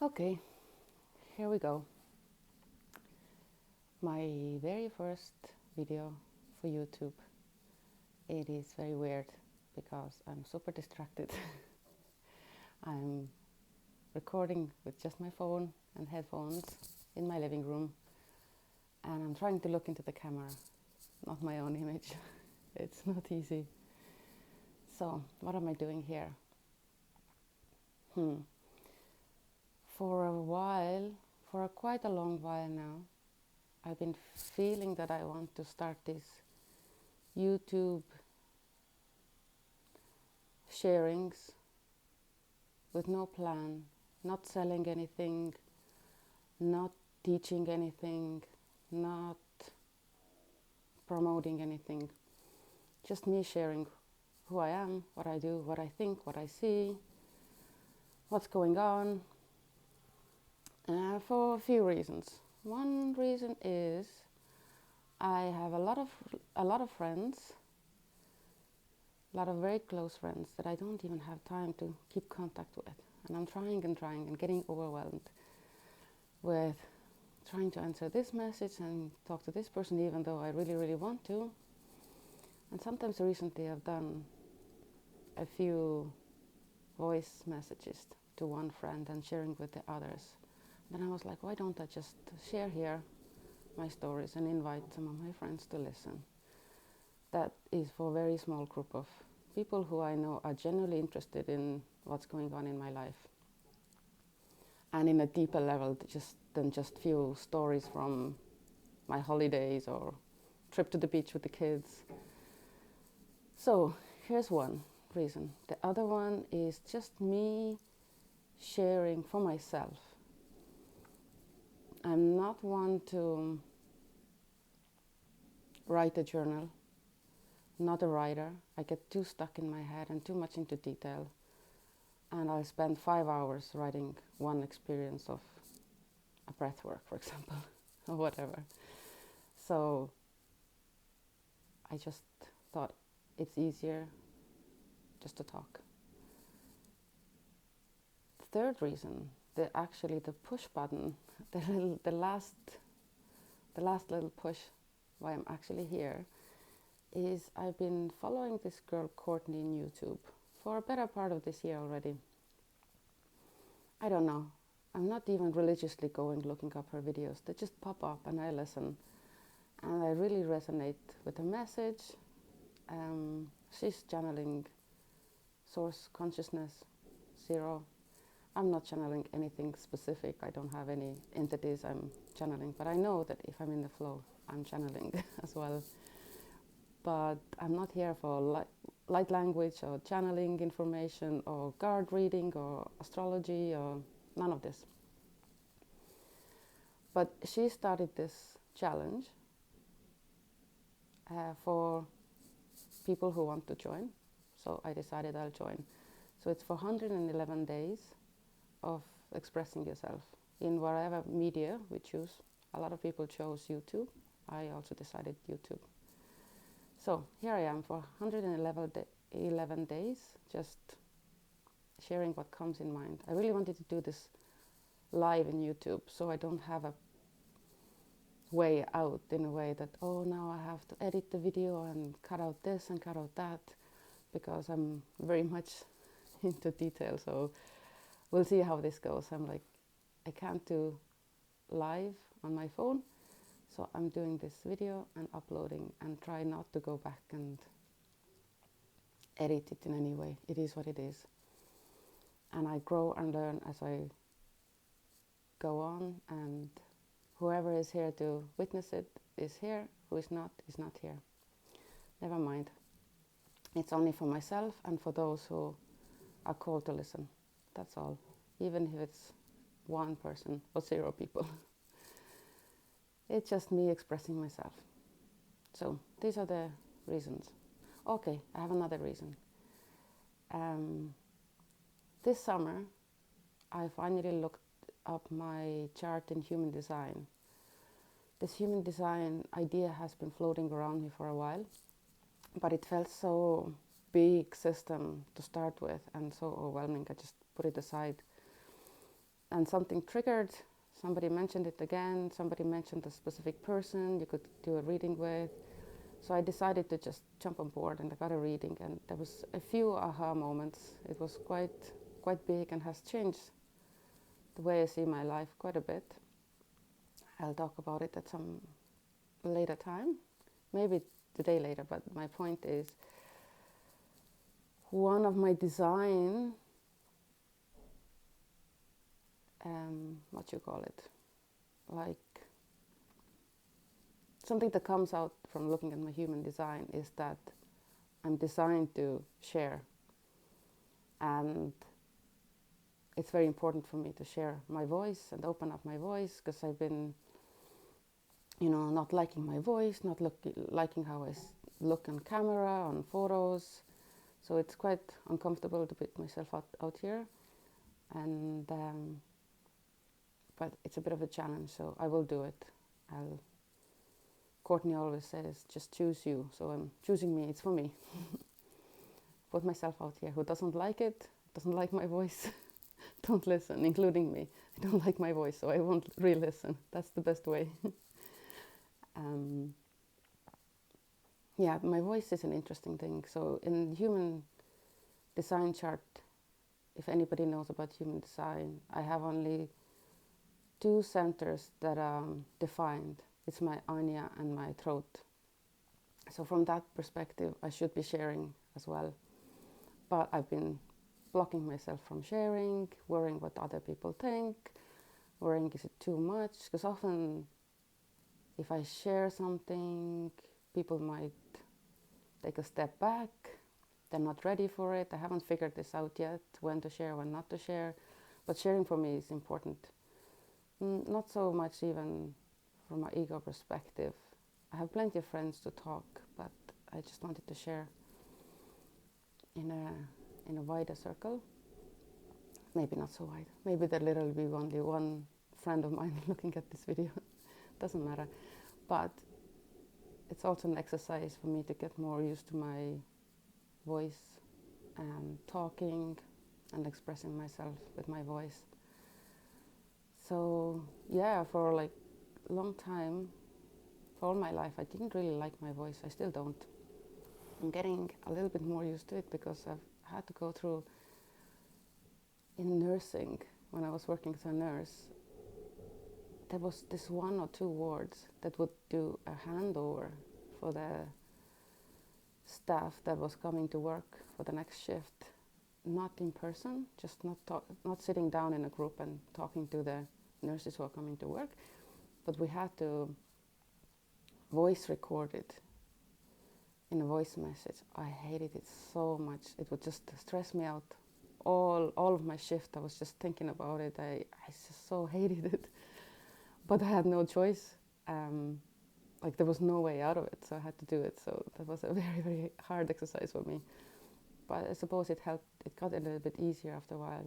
Okay, here we go. My very first video for YouTube. It is very weird because I'm super distracted. I'm recording with just my phone and headphones in my living room, and I'm trying to look into the camera, not my own image. It's not easy. So, what am I doing here? For a while, for quite a long while now, I've been feeling that I want to start this YouTube sharings with no plan, not selling anything, not teaching anything, not promoting anything. Just me sharing who I am, what I do, what I think, what I see, what's going on, for a few reasons. One reason is I have a lot of friends, a lot of very close friends that I don't even have time to keep contact with. And I'm trying and getting overwhelmed with trying to answer this message and talk to this person even though I really, really want to. And sometimes recently I've done a few voice messages to one friend and sharing with the others. Then I was like, why don't I just share here my stories and invite some of my friends to listen? That is for a very small group of people who I know are genuinely interested in what's going on in my life. And in a deeper level than just few stories from my holidays or trip to the beach with the kids. So here's one reason. The other one is just me sharing for myself. I'm not one to write a journal, not a writer. I get too stuck in my head and too much into detail. And I'll spend 5 hours writing one experience of a breath work, for example, or whatever. So I just thought it's easier just to talk. The third reason, the push button, the last little push why I'm actually here, is I've been following this girl Courtney in YouTube for a better part of this year already. I don't know. I'm not even religiously looking up her videos. They just pop up and I listen. And I really resonate with the message. She's channeling source consciousness, zero. I'm not channeling anything specific. I don't have any entities I'm channeling. But I know that if I'm in the flow, I'm channeling as well. But I'm not here for light language or channeling information or card reading or astrology or none of this. But she started this challenge for people who want to join. So I decided I'll join. So it's for 111 days of expressing yourself in whatever media we choose. A lot of people chose YouTube. I also decided YouTube. So here I am for 111 days, just sharing what comes in mind. I really wanted to do this live in YouTube, so I don't have a way out in a way that, oh, now I have to edit the video and cut out this and cut out that, because I'm very much into detail. So we'll see how this goes. I'm like, I can't do live on my phone. So I'm doing this video and uploading and try not to go back and edit it in any way. It is what it is. And I grow and learn as I go on, and whoever is here to witness it is here, who is not here. Never mind. It's only for myself and for those who are called to listen. That's all. Even if it's one person or 0 people. It's just me expressing myself. So these are the reasons. Okay, I have another reason. This summer, I finally looked up my chart in human design. This human design idea has been floating around me for a while, but it felt so big system to start with and so overwhelming. I just put it aside and something triggered. Somebody mentioned it again. Somebody mentioned a specific person you could do a reading with. So I decided to just jump on board, and I got a reading, and there was a few aha moments. It was quite big and has changed the way I see my life quite a bit. I'll talk about it at some later time, maybe the day later, but my point is one of my design, what you call it, like something that comes out from looking at my human design is that I'm designed to share, and it's very important for me to share my voice and open up my voice, because I've been not liking my voice, not liking how I look on camera, on photos. So it's quite uncomfortable to put myself out here. And but it's a bit of a challenge, so I will do it. Courtney always says, just choose you. So I'm choosing me, it's for me. Put myself out here. Who doesn't like it, doesn't like my voice, don't listen, including me. I don't like my voice, so I won't re-listen. That's the best way. Yeah, my voice is an interesting thing. So in the human design chart, if anybody knows about human design, I have only 2 centers that are defined. It's my anya and my throat. So from that perspective, I should be sharing as well. But I've been blocking myself from sharing, worrying what other people think, worrying is it too much? Because often if I share something, people might take a step back. They're not ready for it. I haven't figured this out yet, when to share, when not to share. But sharing for me is important. Not so much even from my ego perspective. I have plenty of friends to talk, but I just wanted to share in a wider circle. Maybe not so wide. Maybe there literally be only one friend of mine looking at this video. Doesn't matter. But it's also an exercise for me to get more used to my voice and talking and expressing myself with my voice. So yeah, for like a long time, for all my life, I didn't really like my voice. I still don't. I'm getting a little bit more used to it because I've had to go through in nursing. When I was working as a nurse, there was this 1 or 2 wards that would do a handover for the staff that was coming to work for the next shift, not in person, just not sitting down in a group and talking to the nurses who are coming to work, but we had to voice record it in a voice message. I hated it so much. It would just stress me out. All of my shift, I was just thinking about it. I just so hated it. But I had no choice. Like there was no way out of it, so I had to do it. So that was a very, very hard exercise for me. But I suppose it helped. It got a little bit easier after a while.